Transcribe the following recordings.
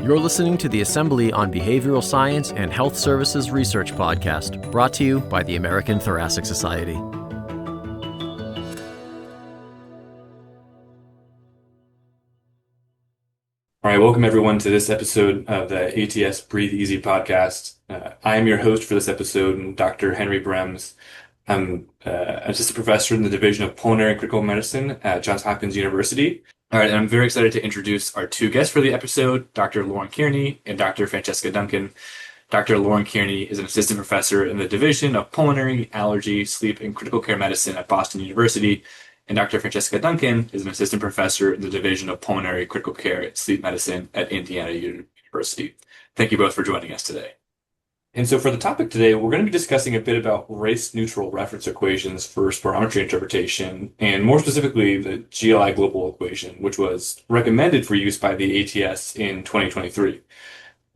You're listening to the Assembly on Behavioral Science and Health Services Research podcast, brought to you by the American Thoracic Society. All right, welcome everyone to this episode of the ATS Breathe Easy podcast. I am your host for this episode, Dr. Henry Brems. I'm assistant professor in the Division of Pulmonary and Critical Medicine at Johns Hopkins University. All right, and I'm very excited to introduce our two guests for the episode, Dr. Kearney and Dr. Francesca Duncan. Dr. Kearney is an assistant professor in the Division of Pulmonary, Allergy, Sleep, and Critical Care Medicine at Boston University. And Dr. Francesca Duncan is an assistant professor in the Division of Pulmonary, Critical Care, and Sleep Medicine at Indiana University. Thank you both for joining us today. And so for the topic today, we're going to be discussing a bit about race-neutral reference equations for spirometry interpretation, and more specifically, the GLI global equation, which was recommended for use by the ATS in 2023.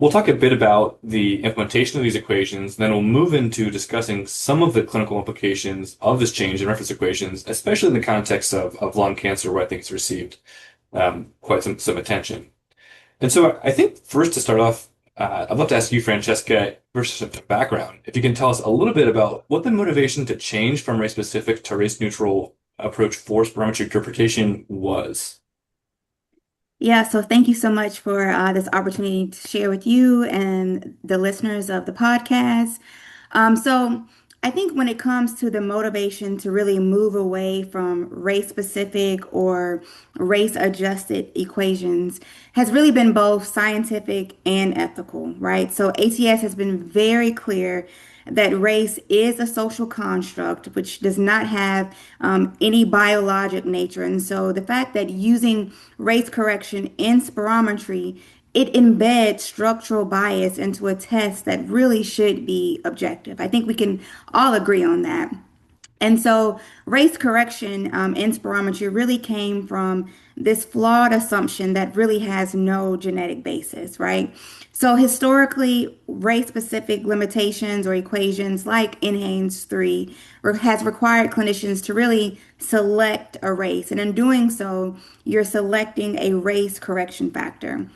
We'll talk a bit about the implementation of these equations, then we'll move into discussing some of the clinical implications of this change in reference equations, especially in the context of lung cancer, where I think it's received quite some attention. And so I think first to start off, I'd love to ask you, Francesca, first some background. If you can tell us a little bit about what the motivation to change from race-specific to race-neutral approach for spirometry interpretation was. Yeah, so thank you so much for this opportunity to share with you and the listeners of the podcast. So I think when it comes to the motivation to really move away from race-specific or race-adjusted equations has really been both scientific and ethical, right? So ATS has been very clear that race is a social construct which does not have any biologic nature. And so the fact that using race correction in spirometry, it embeds structural bias into a test that really should be objective. I think we can all agree on that. And so race correction in spirometry really came from this flawed assumption that really has no genetic basis, right? So historically, race-specific limitations or equations like NHANES 3 has required clinicians to really select a race. And in doing so, you're selecting a race correction factor.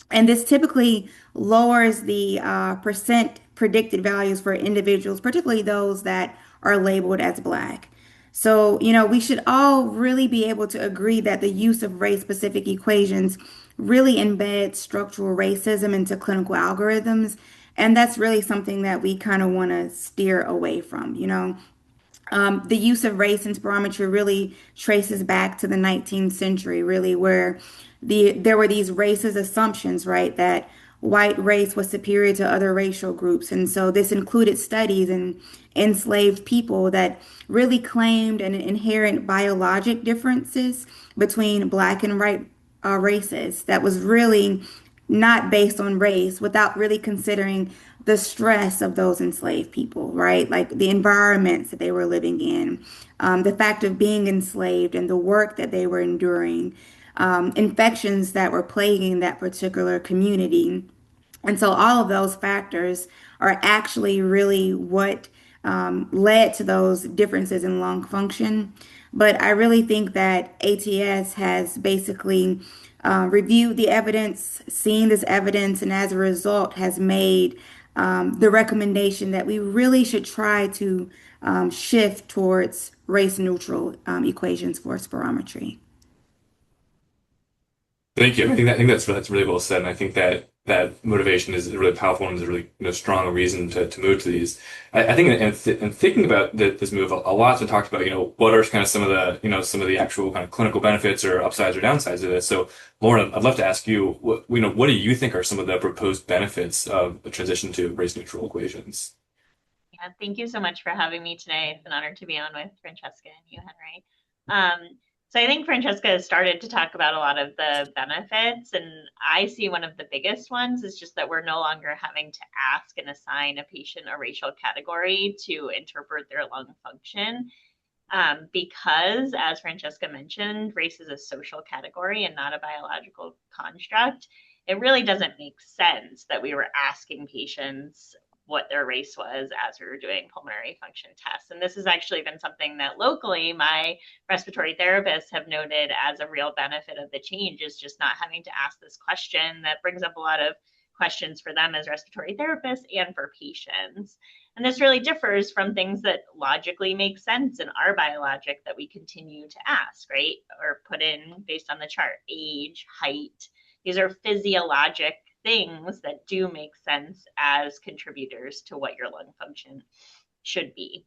And this typically lowers the percent predicted values for individuals, particularly those that are labeled as Black. So, we should all really be able to agree that the use of race-specific equations really embeds structural racism into clinical algorithms. And that's really something that we kind of want to steer away from. The use of race in spirometry really traces back to the 19th century, really, where there were these racist assumptions, right, that white race was superior to other racial groups. And so this included studies in enslaved people that really claimed an inherent biologic differences between Black and white races that was really not based on race without really considering the stress of those enslaved people, right? Like the environments that they were living in, the fact of being enslaved and the work that they were enduring, infections that were plaguing that particular community. And so all of those factors are actually really what led to those differences in lung function. But I really think that ATS has basically reviewed the evidence, seen this evidence, and as a result has made the recommendation that we really should try to shift towards race neutral equations for spirometry. Thank you. I think that's really well said, and I think that motivation is really powerful and is a really strong reason to move to these. I think in thinking about this move, a lot's been talked about. What are kind of some of the actual kind of clinical benefits or upsides or downsides of this. So, Lauren, I'd love to ask you, what do you think are some of the proposed benefits of the transition to race neutral equations? Yeah, thank you so much for having me today. It's an honor to be on with Francesca and you, Henry. So I think Francesca has started to talk about a lot of the benefits, and I see one of the biggest ones is just that we're no longer having to ask and assign a patient a racial category to interpret their lung function. Because, as Francesca mentioned, race is a social category and not a biological construct. It really doesn't make sense that we were asking patients what their race was as we were doing pulmonary function tests. And this has actually been something that locally my respiratory therapists have noted as a real benefit of the change, is just not having to ask this question that brings up a lot of questions for them as respiratory therapists and for patients. And this really differs from things that logically make sense in our biologic that we continue to ask, right? Or put in based on the chart: age, height. These are physiologic things that do make sense as contributors to what your lung function should be.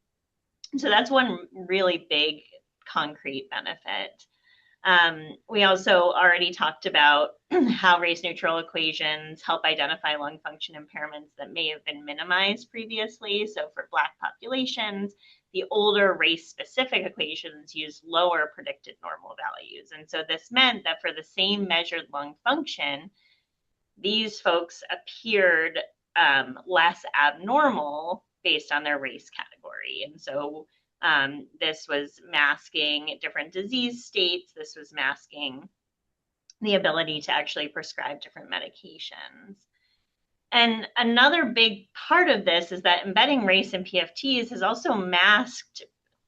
So that's one really big concrete benefit. We also already talked about how race neutral equations help identify lung function impairments that may have been minimized previously. So for Black populations, the older race specific equations use lower predicted normal values. And so this meant that for the same measured lung function, these folks appeared less abnormal based on their race category. And so this was masking different disease states. This was masking the ability to actually prescribe different medications. And another big part of this is that embedding race in PFTs has also masked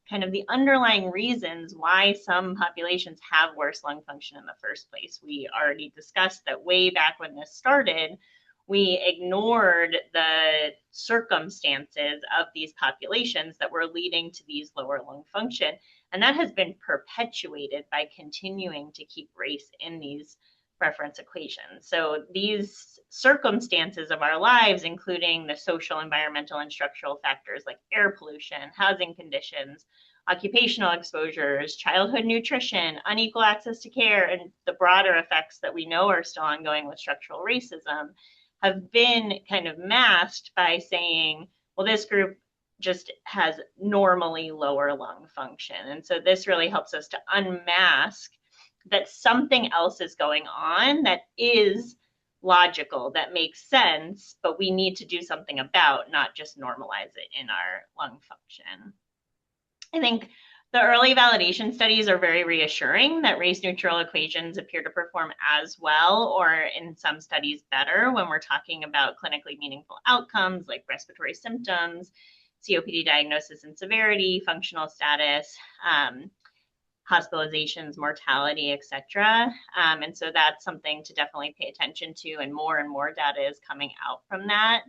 kind of the underlying reasons why some populations have worse lung function in the first place. We already discussed that way back when this started, we ignored the circumstances of these populations that were leading to these lower lung function. And that has been perpetuated by continuing to keep race in these reference equations. So these circumstances of our lives, including the social, environmental, and structural factors like air pollution, housing conditions, occupational exposures, childhood nutrition, unequal access to care, and the broader effects that we know are still ongoing with structural racism, have been kind of masked by saying, well, this group just has normally lower lung function. And so this really helps us to unmask that something else is going on that is logical, that makes sense, but we need to do something about, not just normalize it in our lung function. I think the early validation studies are very reassuring that race neutral equations appear to perform as well, or in some studies better, when we're talking about clinically meaningful outcomes like respiratory symptoms, COPD diagnosis and severity, functional status, hospitalizations, mortality, etc. And so that's something to definitely pay attention to, and more data is coming out from that.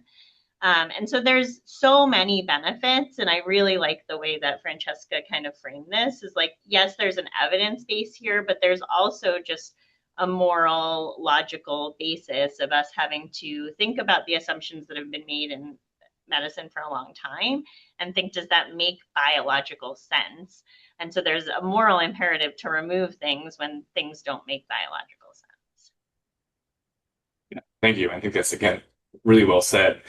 And so there's so many benefits, and I really like the way that Francesca kind of framed this, is like, yes, there's an evidence base here, but there's also just a moral, logical basis of us having to think about the assumptions that have been made in medicine for a long time and think, does that make biological sense? And so there's a moral imperative to remove things when things don't make biological sense. Yeah, thank you. I think that's, again, really well said.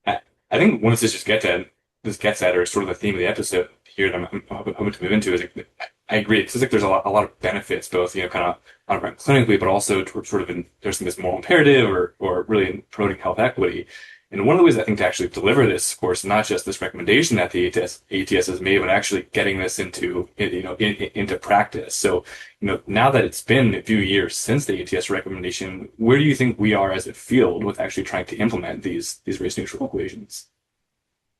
I think one of this gets at, or sort of the theme of the episode here that I'm hoping to move into, is I agree. It feels like there's a lot of benefits, both, kind of around clinically, but also sort of there's this moral imperative or really in promoting health equity. And one of the ways I think to actually deliver this, of course, not just this recommendation that the ATS has made, but actually getting this into practice. So, now that it's been a few years since the ATS recommendation, where do you think we are as a field with actually trying to implement these race neutral equations?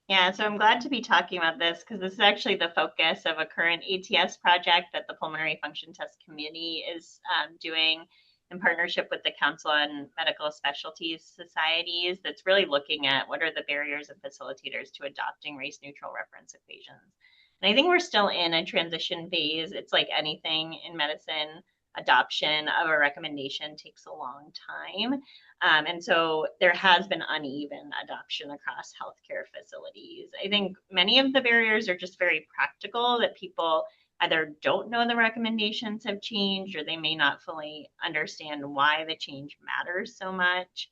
Yeah, so I'm glad to be talking about this, because this is actually the focus of a current ATS project that the Pulmonary Function Test Committee is doing in partnership with the Council on Medical Specialties Societies, that's really looking at what are the barriers and facilitators to adopting race neutral reference equations. And I think we're still in a transition phase. It's like anything in medicine, adoption of a recommendation takes a long time. And so there has been uneven adoption across healthcare facilities. I think many of the barriers are just very practical, that people either don't know the recommendations have changed, or they may not fully understand why the change matters so much.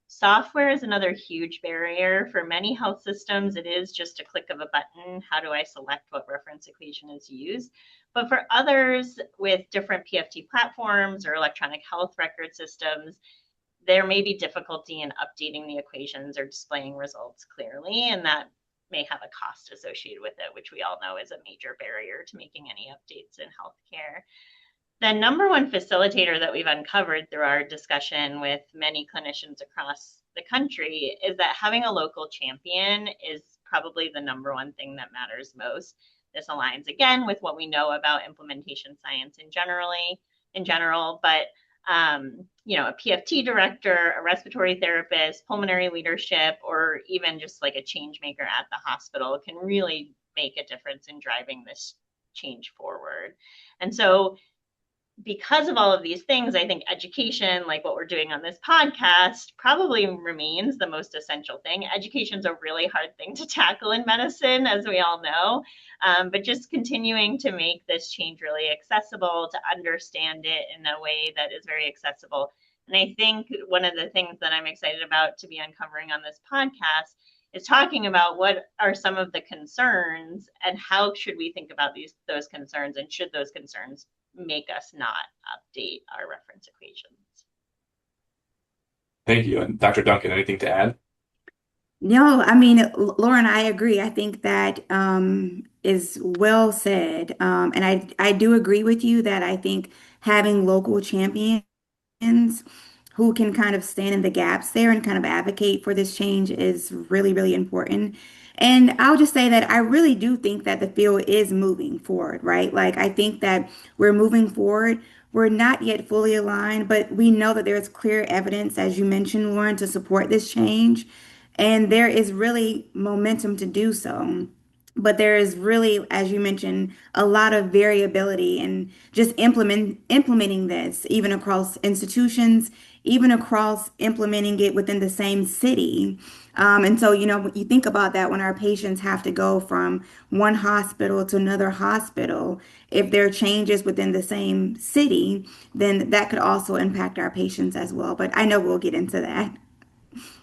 Software is another huge barrier. For many health systems, it is just a click of a button. How do I select what reference equation is used? But for others with different PFT platforms or electronic health record systems, there may be difficulty in updating the equations or displaying results clearly, and that may have a cost associated with it, which we all know is a major barrier to making any updates in healthcare. The number one facilitator that we've uncovered through our discussion with many clinicians across the country is that having a local champion is probably the number one thing that matters most. This aligns again with what we know about implementation science in general, but a PFT director, a respiratory therapist, pulmonary leadership, or even just like a change maker at the hospital can really make a difference in driving this change forward. And so because of all of these things, I think education, like what we're doing on this podcast, probably remains the most essential thing. Education is a really hard thing to tackle in medicine, as we all know, but just continuing to make this change really accessible, to understand it in a way that is very accessible. And I think one of the things that I'm excited about to be uncovering on this podcast is talking about what are some of the concerns and how should we think about those concerns, and should those concerns make us not update our reference equations. Thank you. And Dr. Duncan, anything to add? No, I mean, Lauren, I agree. I think that is well said. And I do agree with you that I think having local champions who can kind of stand in the gaps there and kind of advocate for this change is really, really important. And I'll just say that I really do think that the field is moving forward, right? Like, I think that we're moving forward. We're not yet fully aligned, but we know that there's clear evidence, as you mentioned, Lauren, to support this change. And there is really momentum to do so. But there is really, as you mentioned, a lot of variability in just implementing this, even across institutions, even across implementing it within the same city. And so, you think about that when our patients have to go from one hospital to another hospital, if there are changes within the same city, then that could also impact our patients as well. But I know we'll get into that.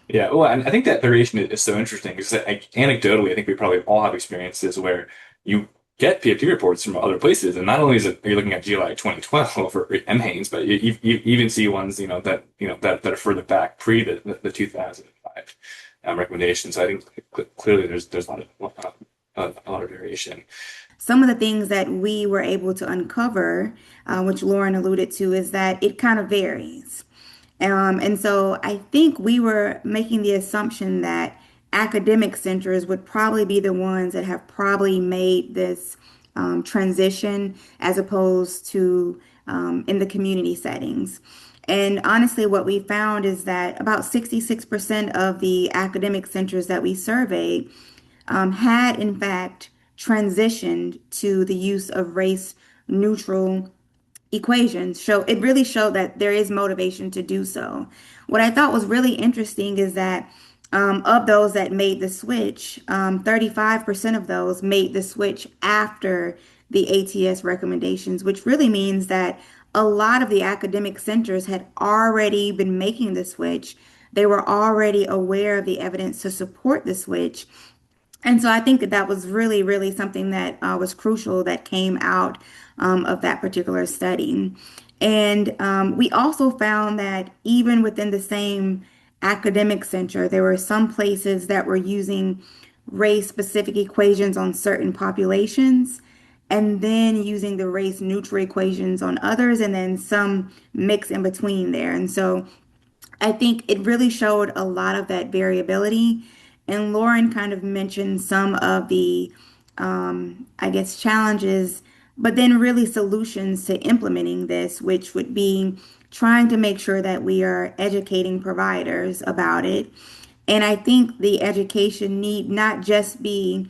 Yeah, well, and I think that variation is so interesting because anecdotally, I think we probably all have experiences where you get PFT reports from other places, and not only is it you're looking at GLI 2012 or MHANES, but you even see ones that are further back pre the 2005 recommendations. So I think clearly there's a lot of variation. Some of the things that we were able to uncover, which Lauren alluded to, is that it kind of varies. And so I think we were making the assumption that academic centers would probably be the ones that have probably made this transition as opposed to in the community settings. And honestly, what we found is that about 66% of the academic centers that we surveyed had, in fact, transitioned to the use of race neutral equations. So it really showed that there is motivation to do so. What I thought was really interesting is that of those that made the switch, 35% of those made the switch after the ATS recommendations, which really means that a lot of the academic centers had already been making the switch. They were already aware of the evidence to support the switch. And so I think that that was really, really something that was crucial that came out of that particular study. And we also found that even within the same academic center, there were some places that were using race-specific equations on certain populations, and then using the race neutral equations on others, and then some mix in between there. And so I think it really showed a lot of that variability. And Lauren kind of mentioned some of the, I guess, challenges, but then really solutions to implementing this, which would be trying to make sure that we are educating providers about it. And I think the education need not just be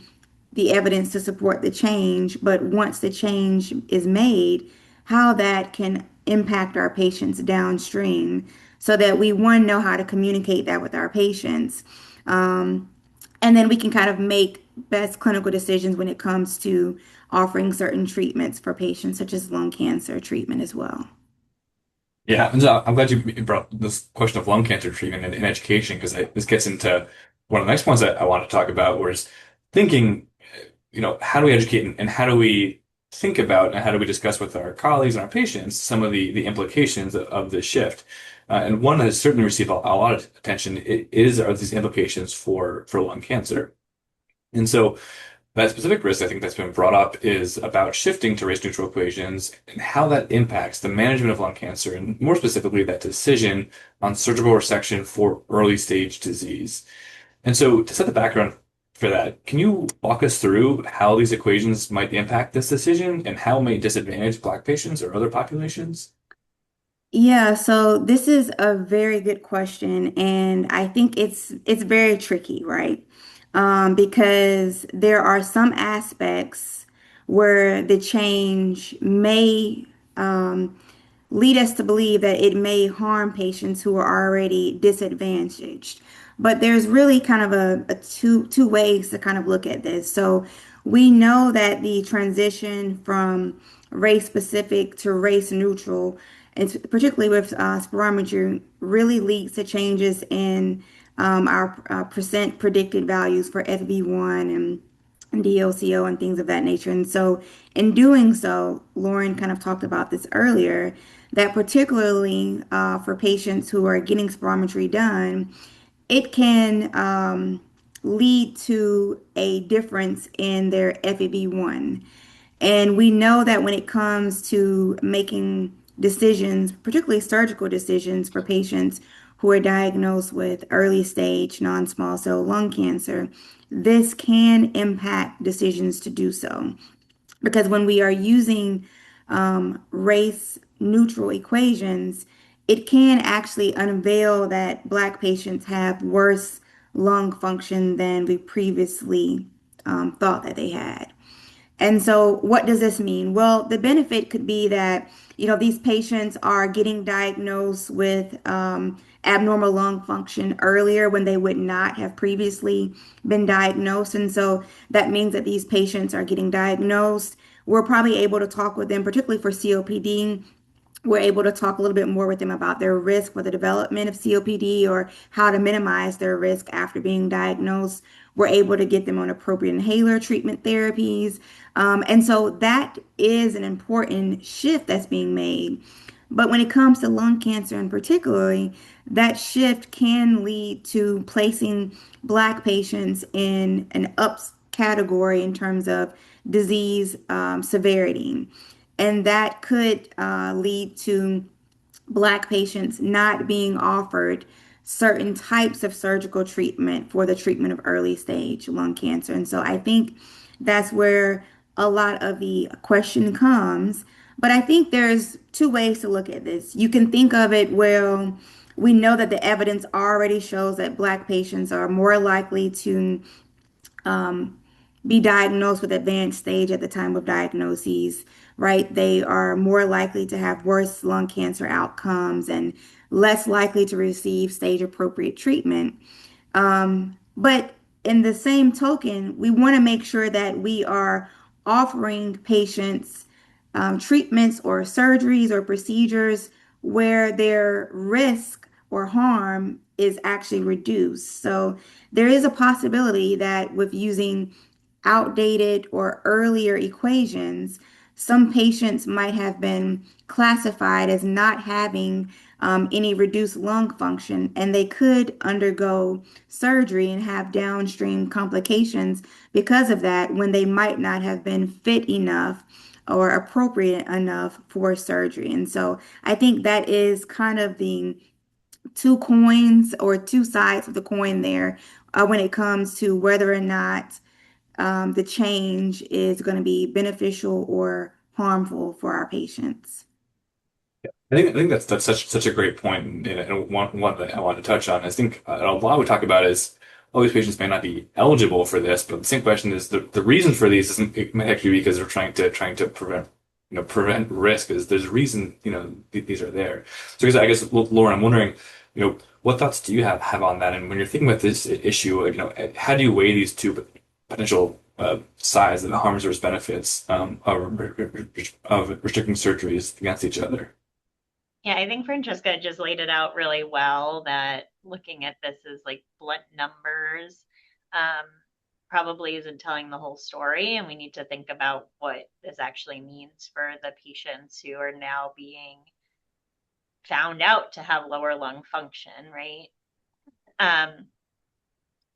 the evidence to support the change, but once the change is made, how that can impact our patients downstream so that we, one, know how to communicate that with our patients. And then we can kind of make best clinical decisions when it comes to offering certain treatments for patients, such as lung cancer treatment as well. Yeah, and so I'm glad you brought this question of lung cancer treatment and education because this gets into one of the next points that I want to talk about, was thinking, how do we educate and how do we think about and how do we discuss with our colleagues and our patients some of the implications of this shift? And one that has certainly received a lot of attention are these implications for lung cancer. And so That specific risk I think that's been brought up is about shifting to race-neutral equations and how that impacts the management of lung cancer, and more specifically, that decision on surgical resection for early stage disease. And so, to set the background for that, can you walk us through how these equations might impact this decision and how it may disadvantage Black patients or other populations? Yeah, so this is a very good question, and I think it's very tricky, right? Because there are some aspects where the change may lead us to believe that it may harm patients who are already disadvantaged. But there's really kind of a two ways to kind of look at this. So we know that the transition from race specific to race neutral, and particularly with spirometry, really leads to changes in our percent predicted values for FB1 and DLCO and things of that nature. And so, in doing so, Lauren kind of talked about this earlier, that particularly for patients who are getting spirometry done, it can lead to a difference in their FEV1. And we know that when it comes to making decisions, particularly surgical decisions for patients who are diagnosed with early stage non-small cell lung cancer, this can impact decisions to do so. Because when we are using race neutral equations, it can actually unveil that Black patients have worse lung function than we previously thought that they had. And so, what does this mean? Well, the benefit could be that, these patients are getting diagnosed with abnormal lung function earlier when they would not have previously been diagnosed. And so that means that these patients are getting diagnosed. We're probably able to talk with them, particularly for COPD. We're able to talk a little bit more with them about their risk for the development of COPD or how to minimize their risk after being diagnosed. We're able to get them on appropriate inhaler treatment therapies. And so that is an important shift that's being made. But when it comes to lung cancer in particularly, that shift can lead to placing Black patients in an up category in terms of disease severity. And that could lead to Black patients not being offered certain types of surgical treatment for the treatment of early stage lung cancer. And so I think that's where a lot of the question comes. But I think there's two ways to look at this. You can think of it, well, we know that the evidence already shows that Black patients are more likely to be diagnosed with advanced stage at the time of diagnoses, right? They are more likely to have worse lung cancer outcomes and less likely to receive stage appropriate treatment. But in the same token, we want to make sure that we are offering patients treatments or surgeries or procedures where their risk or harm is actually reduced. So there is a possibility that with using outdated or earlier equations, some patients might have been classified as not having any reduced lung function, and they could undergo surgery and have downstream complications because of that when they might not have been fit enough or appropriate enough for surgery. And so I think that is kind of the two coins or two sides of the coin there when it comes to whether or not the change is going to be beneficial or harmful for our patients. I think that's such a great point, and one that I want to touch on. I think a lot we talk about is all these patients may not be eligible for this, but the same question is the reason for these isn't, it might actually be because they're trying to prevent risk. Is there's a reason these are there. So I guess Lauren, I'm wondering, what thoughts do you have on that? And when you're thinking about this issue, how do you weigh these two potential sides, the harms versus benefits of restricting surgeries against each other? Yeah, I think Francesca just laid it out really well that looking at this as like blunt numbers um, probably isn't telling the whole story. And we need to think about what this actually means for the patients who are now being found out to have lower lung function, right? Um,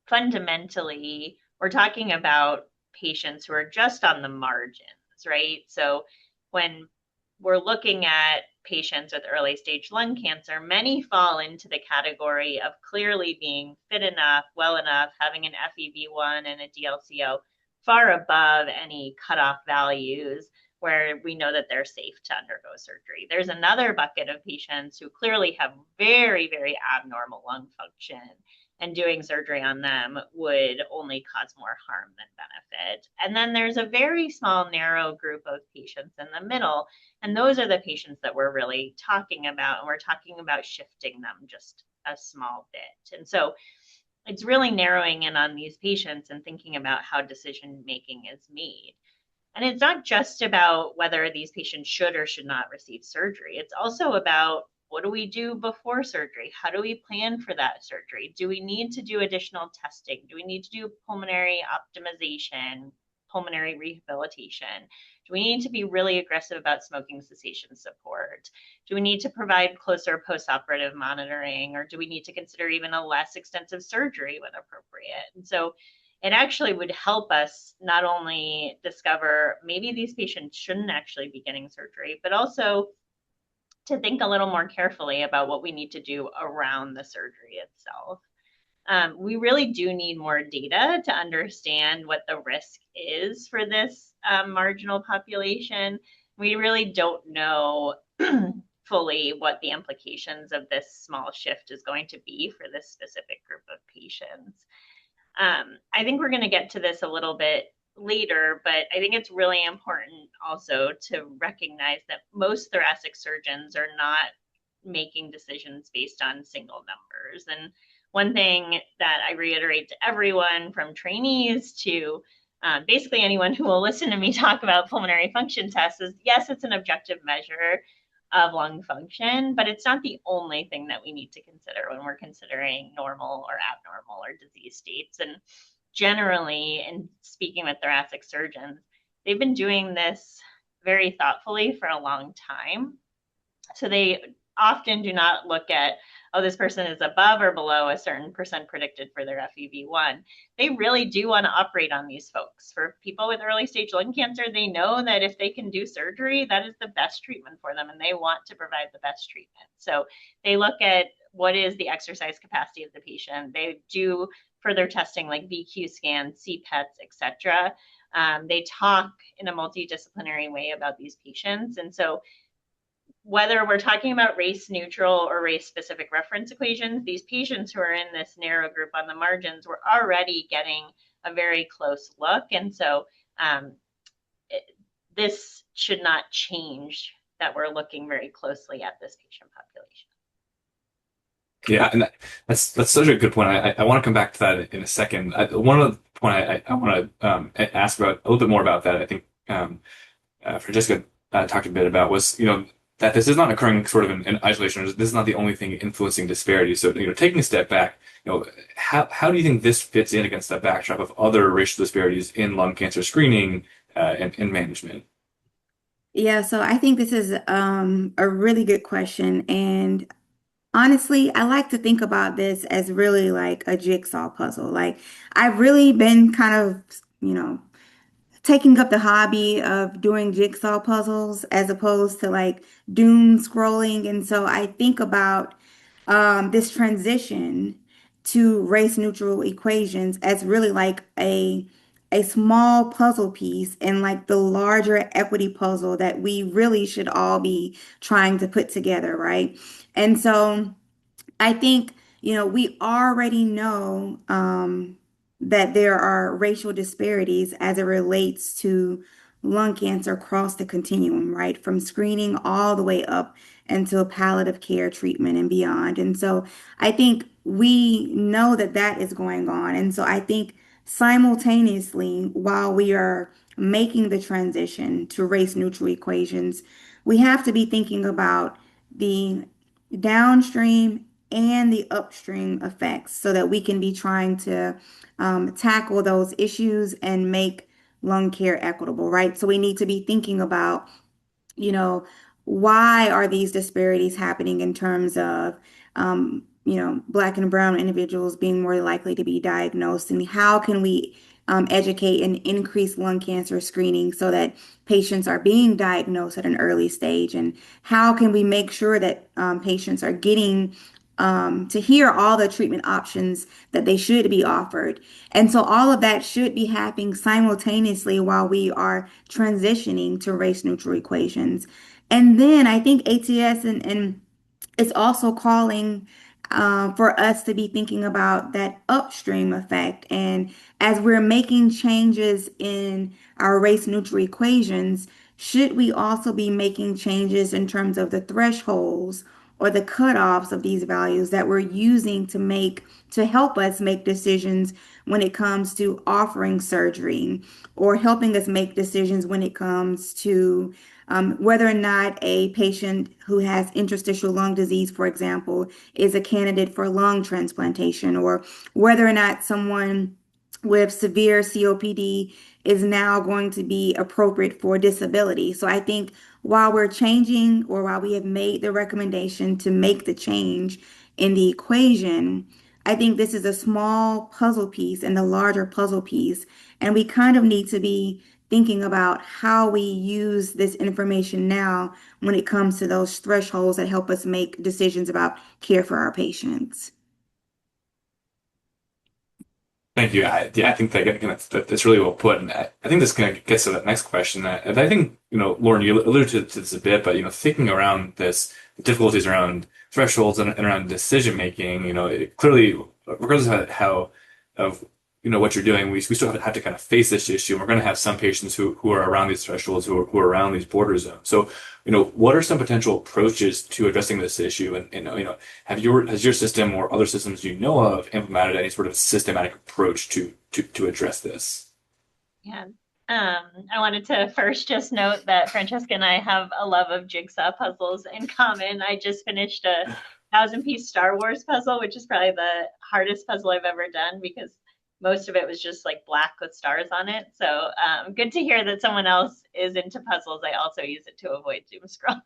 Fundamentally, we're talking about patients who are just on the margins, right? So when we're looking at patients with early stage lung cancer, many fall into the category of clearly being fit enough, well enough, having an FEV1 and a DLCO far above any cutoff values where we know that they're safe to undergo surgery. There's another bucket of patients who clearly have very, very abnormal lung function, and doing surgery on them would only cause more harm than benefit. And then there's a very small, narrow group of patients in the middle, and those are the patients that we're really talking about, and we're talking about shifting them just a small bit. And so it's really narrowing in on these patients and thinking about how decision making is made. And it's not just about whether these patients should or should not receive surgery. It's also about, what do we do before surgery? How do we plan for that surgery? Do we need to do additional testing? Do we need to do pulmonary optimization, pulmonary rehabilitation? Do we need to be really aggressive about smoking cessation support? Do we need to provide closer postoperative monitoring, or do we need to consider even a less extensive surgery when appropriate? And so it actually would help us not only discover maybe these patients shouldn't actually be getting surgery, but also to think a little more carefully about what we need to do around the surgery itself. We really do need more data to understand what the risk is for this marginal population. We really don't know fully what the implications of this small shift is going to be for this specific group of patients. I think we're going to get to this a little bit later, but I think it's really important also to recognize that most thoracic surgeons are not making decisions based on single numbers. And one thing that I reiterate to everyone, from trainees to basically anyone who will listen to me talk about pulmonary function tests, is yes, it's an objective measure of lung function, but it's not the only thing that we need to consider when we're considering normal or abnormal or disease states. And generally, in speaking with thoracic surgeons, they've been doing this very thoughtfully for a long time. So they often do not look at, oh, this person is above or below a certain percent predicted for their FEV1. They really do want to operate on these folks. For people with early stage lung cancer, they know that if they can do surgery, that is the best treatment for them, and they want to provide the best treatment. So they look at what is the exercise capacity of the patient. They do further testing like VQ scans, CPETs, etc. They talk in a multidisciplinary way about these patients. And so whether we're talking about race neutral or race specific reference equations, these patients who are in this narrow group on the margins were already getting a very close look. And so this should not change that we're looking very closely at this patient population. Yeah, and that's such a good point. I want to come back to that in a second. One of the point I want to ask about a little bit more about that. I think Francesca talked a bit about was, that this is not occurring sort of in isolation. This is not the only thing influencing disparities. So, taking a step back, how do you think this fits in against that backdrop of other racial disparities in lung cancer screening and management? Yeah, so I think this is a really good question. And honestly, I like to think about this as really like a jigsaw puzzle. Like, I've really been kind of, taking up the hobby of doing jigsaw puzzles as opposed to like doom scrolling. And so I think about this transition to race neutral equations as really like a small puzzle piece in like the larger equity puzzle that we really should all be trying to put together, right? And so I think, we already know that there are racial disparities as it relates to lung cancer across the continuum, right? From screening all the way up until palliative care treatment and beyond. And so I think we know that that is going on. And so I think simultaneously, while we are making the transition to race neutral equations, we have to be thinking about the downstream and the upstream effects so that we can be trying to tackle those issues and make lung care equitable, right? So we need to be thinking about, you know, why are these disparities happening in terms of, Black and brown individuals being more likely to be diagnosed, and how can we educate and increase lung cancer screening so that patients are being diagnosed at an early stage? And how can we make sure that patients are getting to hear all the treatment options that they should be offered? And so all of that should be happening simultaneously while we are transitioning to race neutral equations. And then I think ATS and it's also calling for us to be thinking about that upstream effect. And as we're making changes in our race neutral equations, should we also be making changes in terms of the thresholds or the cutoffs of these values that we're using to help us make decisions when it comes to offering surgery, or helping us make decisions when it comes to whether or not a patient who has interstitial lung disease, for example, is a candidate for lung transplantation, or whether or not someone with severe COPD is now going to be appropriate for disability. So I think while we're changing, or while we have made the recommendation to make the change in the equation, I think this is a small puzzle piece in the larger puzzle piece. And we kind of need to be thinking about how we use this information now when it comes to those thresholds that help us make decisions about care for our patients. Thank you. I think that again, that's really well put, and I think this kind of gets to that next question. And I think Lauren, you alluded to this a bit, but thinking around this, the difficulties around thresholds and around decision making, it clearly, regardless of how of what you're doing, we still have to kind of face this issue. And we're going to have some patients who are around these thresholds, who are around these border zones. So, what are some potential approaches to addressing this issue? And has your system or other systems of implemented any sort of systematic approach to address this? Yeah. I wanted to first just note that Francesca and I have a love of jigsaw puzzles in common. I just finished a 1,000-piece Star Wars puzzle, which is probably the hardest puzzle I've ever done because most of it was just like black with stars on it. So good to hear that someone else is into puzzles. I also use it to avoid doom scrolling.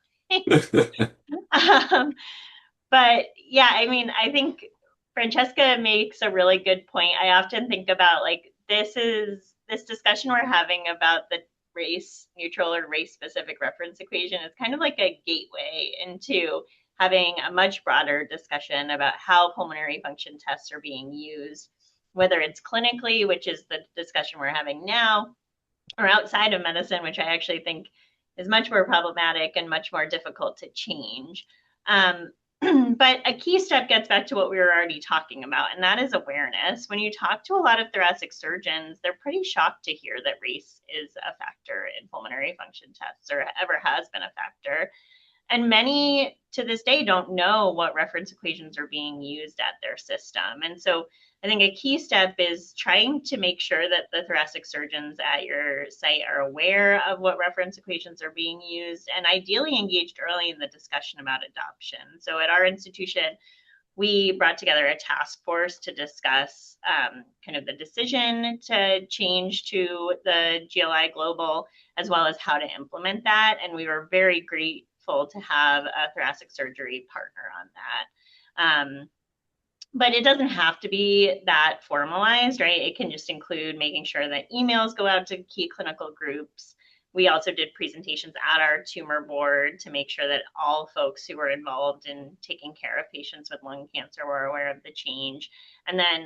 But yeah, I mean, I think Francesca makes a really good point. I often think about this discussion we're having about the race neutral or race specific reference equation is kind of like a gateway into having a much broader discussion about how pulmonary function tests are being used, whether it's clinically, which is the discussion we're having now, or outside of medicine, which I actually think is much more problematic and much more difficult to change. But a key step gets back to what we were already talking about, and that is awareness. When you talk to a lot of thoracic surgeons, they're pretty shocked to hear that race is a factor in pulmonary function tests, or ever has been a factor. And many to this day don't know what reference equations are being used at their system. And so I think a key step is trying to make sure that the thoracic surgeons at your site are aware of what reference equations are being used, and ideally engaged early in the discussion about adoption. So at our institution, we brought together a task force to discuss kind of the decision to change to the GLI Global, as well as how to implement that. And we were very grateful to have a thoracic surgery partner on that. But it doesn't have to be that formalized, right? It can just include making sure that emails go out to key clinical groups. We also did presentations at our tumor board to make sure that all folks who were involved in taking care of patients with lung cancer were aware of the change. And then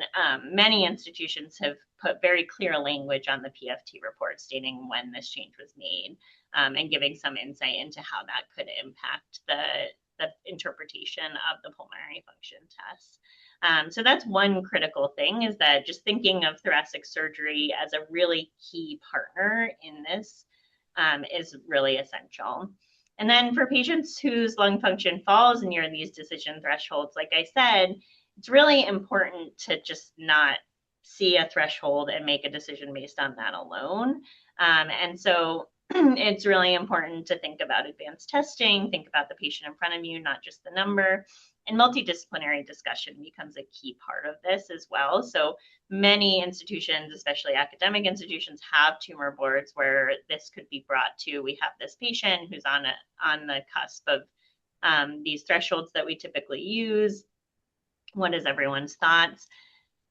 many institutions have put very clear language on the PFT report stating when this change was made, and giving some insight into how that could impact the interpretation of the pulmonary function test. So that's one critical thing, is that just thinking of thoracic surgery as a really key partner in this is really essential. And then for patients whose lung function falls near these decision thresholds, like I said, it's really important to just not see a threshold and make a decision based on that alone. And so it's really important to think about advanced testing, think about the patient in front of you, not just the number. And multidisciplinary discussion becomes a key part of this as well. So many institutions, especially academic institutions, have tumor boards where this could be brought to. We have this patient who's on the cusp of these thresholds that we typically use. What is everyone's thoughts?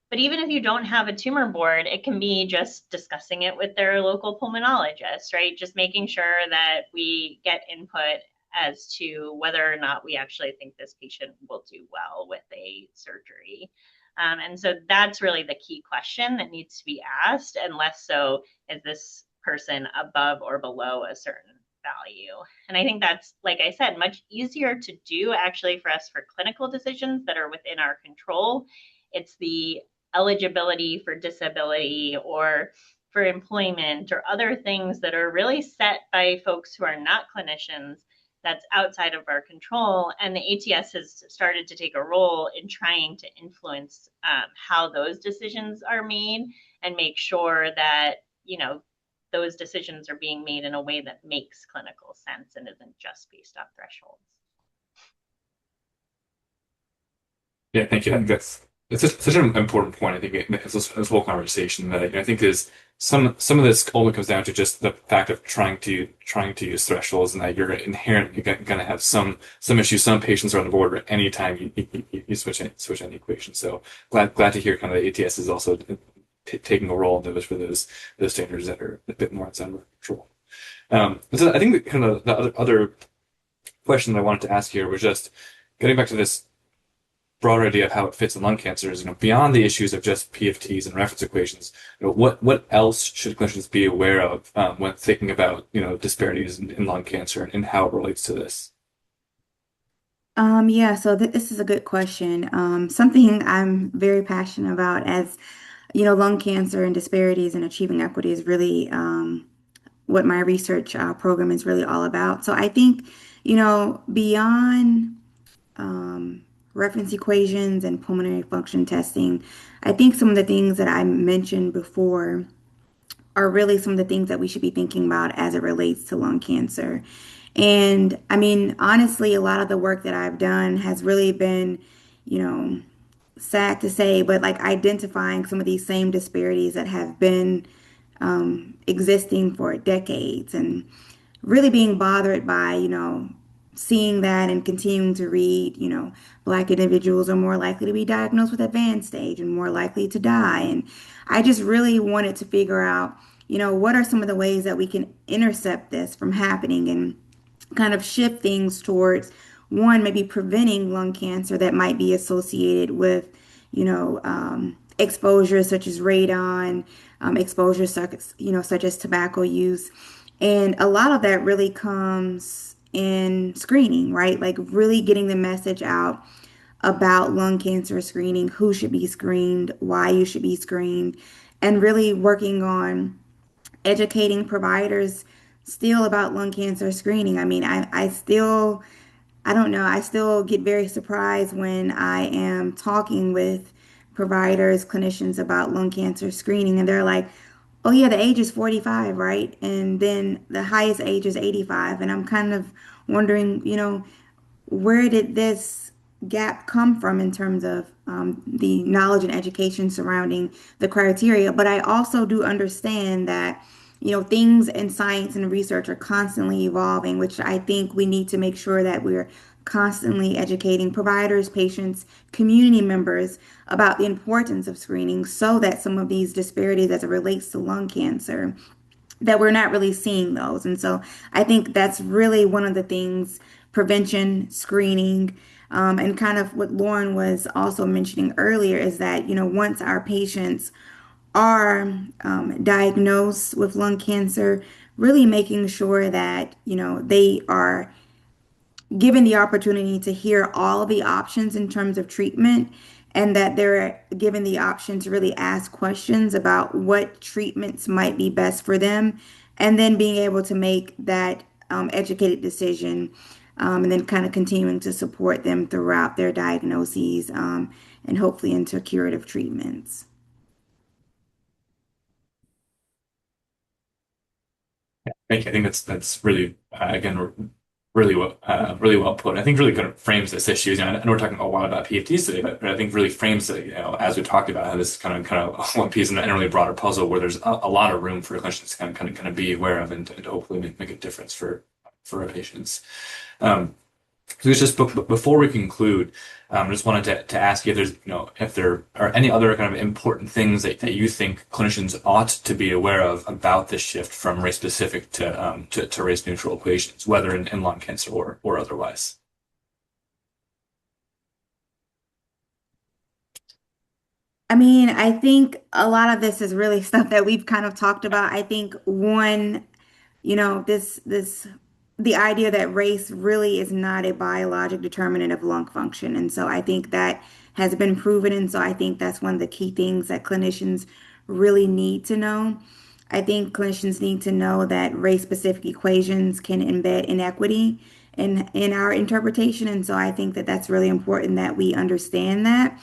But even if you don't have a tumor board, it can be just discussing it with their local pulmonologist, right? Just making sure that we get input as to whether or not we actually think this patient will do well with a surgery. And so that's really the key question that needs to be asked, and less so, is this person above or below a certain value? And I think that's, like I said, much easier to do actually for us for clinical decisions that are within our control. It's the eligibility for disability or for employment or other things that are really set by folks who are not clinicians, that's outside of our control. And the ATS has started to take a role in trying to influence how those decisions are made and make sure that, those decisions are being made in a way that makes clinical sense and isn't just based on thresholds. Yeah, thank you. I think that's just such an important point. I think this whole conversation that I think is some of this only comes down to just the fact of trying to use thresholds, and that you're inherently going to have some issues. Some patients are on the board at any time you switch any equation. So glad to hear kind of the ATS is also taking a role in those standards that are a bit more outside of our control. So I think that kind of the other question that I wanted to ask here was just getting back to this broader idea of how it fits in lung cancer is, beyond the issues of just PFTs and reference equations, what else should clinicians be aware of when thinking about, disparities in lung cancer and how it relates to this? Yeah, so this is a good question. Something I'm very passionate about, as lung cancer and disparities and achieving equity is really what my research program is really all about. So I think, beyond reference equations and pulmonary function testing, I think some of the things that I mentioned before are really some of the things that we should be thinking about as it relates to lung cancer. And I mean, honestly, a lot of the work that I've done has really been, you know, sad to say, but like identifying some of these same disparities that have been existing for decades, and really being bothered by, seeing that and continuing to read, Black individuals are more likely to be diagnosed with advanced stage and more likely to die. And I just really wanted to figure out, what are some of the ways that we can intercept this from happening and kind of shift things towards one, maybe preventing lung cancer that might be associated with, exposure such as radon, exposure such as tobacco use. And a lot of that really comes in screening, right? Like really getting the message out about lung cancer screening, who should be screened, why you should be screened, and really working on educating providers still about lung cancer screening. I mean, I don't know, I still get very surprised when I am talking with providers, clinicians about lung cancer screening, and they're like, oh yeah, the age is 45, right? And then the highest age is 85. And I'm kind of wondering, where did this gap come from in terms of the knowledge and education surrounding the criteria? But I also do understand that, things in science and research are constantly evolving, which I think we need to make sure that we're constantly educating providers, patients, community members about the importance of screening so that some of these disparities as it relates to lung cancer, that we're not really seeing those. And so I think that's really one of the things, prevention, screening, and kind of what Lauren was also mentioning earlier is that, once our patients are diagnosed with lung cancer, really making sure that, they are given the opportunity to hear all the options in terms of treatment, and that they're given the option to really ask questions about what treatments might be best for them, and then being able to make that educated decision, and then kind of continuing to support them throughout their diagnoses, and hopefully into curative treatments. Thank you. I think that's really again really well put. I think really kind of frames this issue. I know we're talking a lot about PFTs today, but I think really frames it. As we talked about how this is kind of one piece in a really broader puzzle where there's a lot of room for clinicians to kind of be aware of and to hopefully make a difference for our patients. So it's just before we conclude, I just wanted to ask you if there's, if there are any other kind of important things that you think clinicians ought to be aware of about this shift from race specific to race neutral equations, whether in lung cancer or otherwise. I mean, I think a lot of this is really stuff that we've kind of talked about. I think one, this the idea that race really is not a biologic determinant of lung function. And so I think that has been proven. And so I think that's one of the key things that clinicians really need to know. I think clinicians need to know that race-specific equations can embed inequity in our interpretation. And so I think that that's really important that we understand that.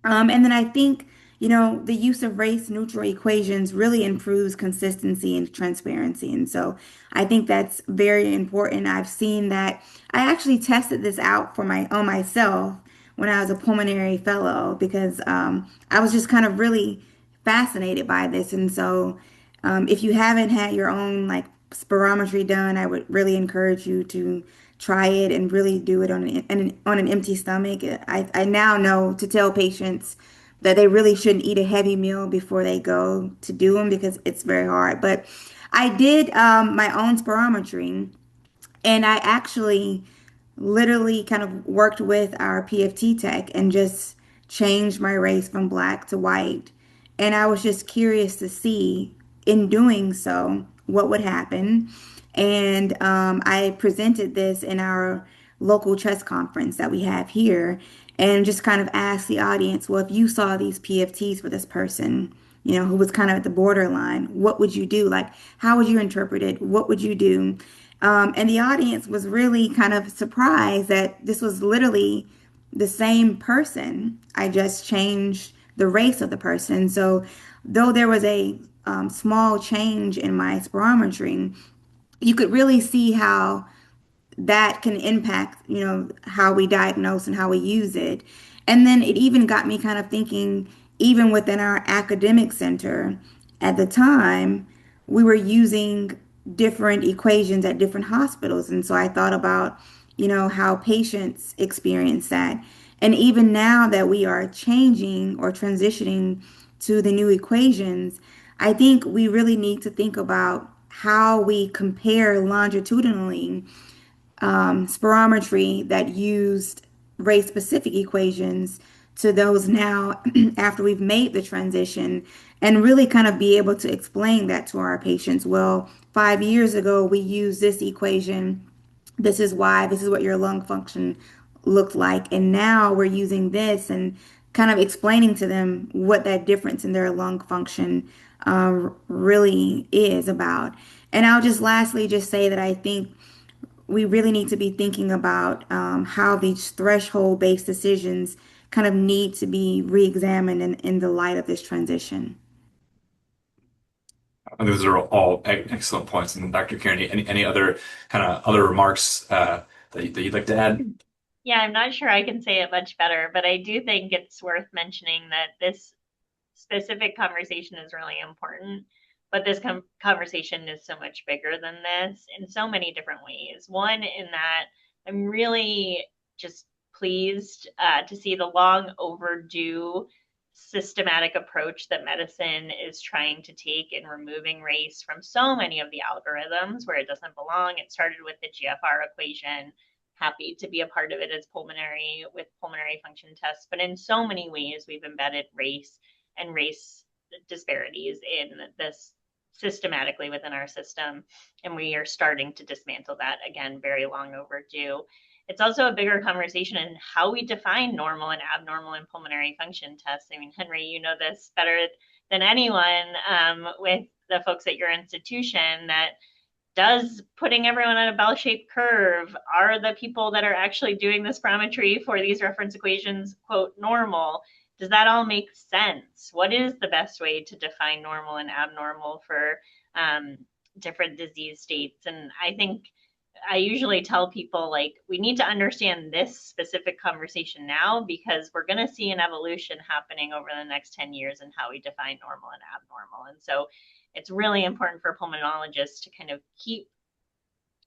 And then I think, the use of race neutral equations really improves consistency and transparency. And so I think that's very important. I've seen that I actually tested this out for my on myself when I was a pulmonary fellow because I was just kind of really fascinated by this. And so if you haven't had your own like spirometry done, I would really encourage you to try it and really do it on an empty stomach. I now know to tell patients that they really shouldn't eat a heavy meal before they go to do them because it's very hard. But I did my own spirometry, and I actually literally kind of worked with our PFT tech and just changed my race from black to white. And I was just curious to see, in doing so, what would happen. And I presented this in our local chess conference that we have here and just kind of asked the audience, well, if you saw these PFTs for this person, who was kind of at the borderline, what would you do? Like, how would you interpret it? What would you do? And the audience was really kind of surprised that this was literally the same person. I just changed the race of the person. So, though there was a small change in my spirometry, you could really see how that can impact, how we diagnose and how we use it. And then it even got me kind of thinking, even within our academic center at the time, we were using different equations at different hospitals. And so I thought about, how patients experience that. And even now that we are changing or transitioning to the new equations, I think we really need to think about how we compare longitudinally spirometry that used race specific equations to those now after we've made the transition and really kind of be able to explain that to our patients. Well, 5 years ago, we used this equation. This is why, this is what your lung function looked like. And now we're using this and kind of explaining to them what that difference in their lung function really is about. And I'll just lastly just say that I think we really need to be thinking about how these threshold-based decisions kind of need to be re-examined in the light of this transition. And those are all excellent points. And Dr. Kearney, any other kind of other remarks that you'd like to add? Yeah, I'm not sure I can say it much better, but I do think it's worth mentioning that this specific conversation is really important, but this conversation is so much bigger than this in so many different ways. One, in that I'm really just pleased to see the long overdue systematic approach that medicine is trying to take in removing race from so many of the algorithms where it doesn't belong. It started with the GFR equation. Happy to be a part of it as pulmonary with pulmonary function tests, but in so many ways we've embedded race and race disparities in this systematically within our system, and we are starting to dismantle that, again, very long overdue. It's also a bigger conversation in how we define normal and abnormal in pulmonary function tests. I mean, Henry, you know this better than anyone with the folks at your institution, that does putting everyone on a bell-shaped curve, are the people that are actually doing the spirometry for these reference equations, quote, normal? Does that all make sense? What is the best way to define normal and abnormal for different disease states? And I think I usually tell people, like, we need to understand this specific conversation now because we're going to see an evolution happening over the next 10 years in how we define normal and abnormal. And so it's really important for pulmonologists to kind of keep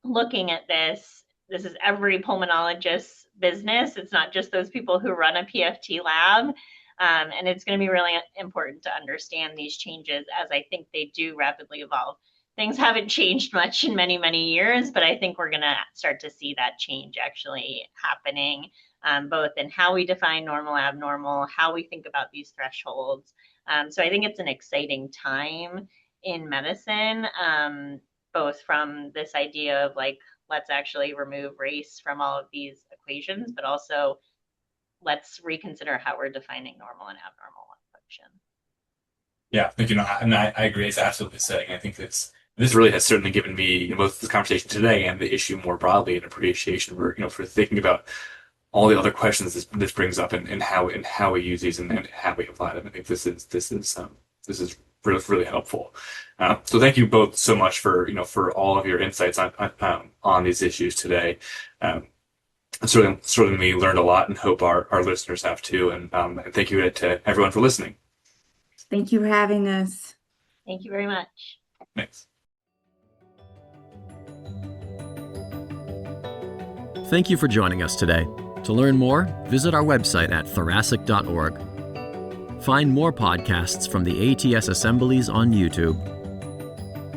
looking at this this is every pulmonologist's business. It's not just those people who run a PFT lab. And it's going to be really important to understand these changes as I think they do rapidly evolve. Things haven't changed much in many, many years, but I think we're going to start to see that change actually happening, both in how we define normal, abnormal, how we think about these thresholds. So I think it's an exciting time in medicine, both from this idea of like, let's actually remove race from all of these equations, but also let's reconsider how we're defining normal and abnormal function. Yeah, thank you. And I agree. It's absolutely exciting. I think this really has certainly given me, both this conversation today and the issue more broadly, an appreciation for, for thinking about all the other questions this brings up and how we use these and how we apply them. I think this is really, really helpful. So thank you both so much for all of your insights on these issues today. Certainly learned a lot and hope our listeners have too. And thank you to everyone for listening. Thank you for having us. Thank you very much. Thanks. Thank you for joining us today. To learn more, visit our website at thoracic.org. Find more podcasts from the ATS assemblies on YouTube.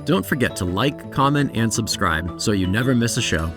Don't forget to like, comment, and subscribe so you never miss a show.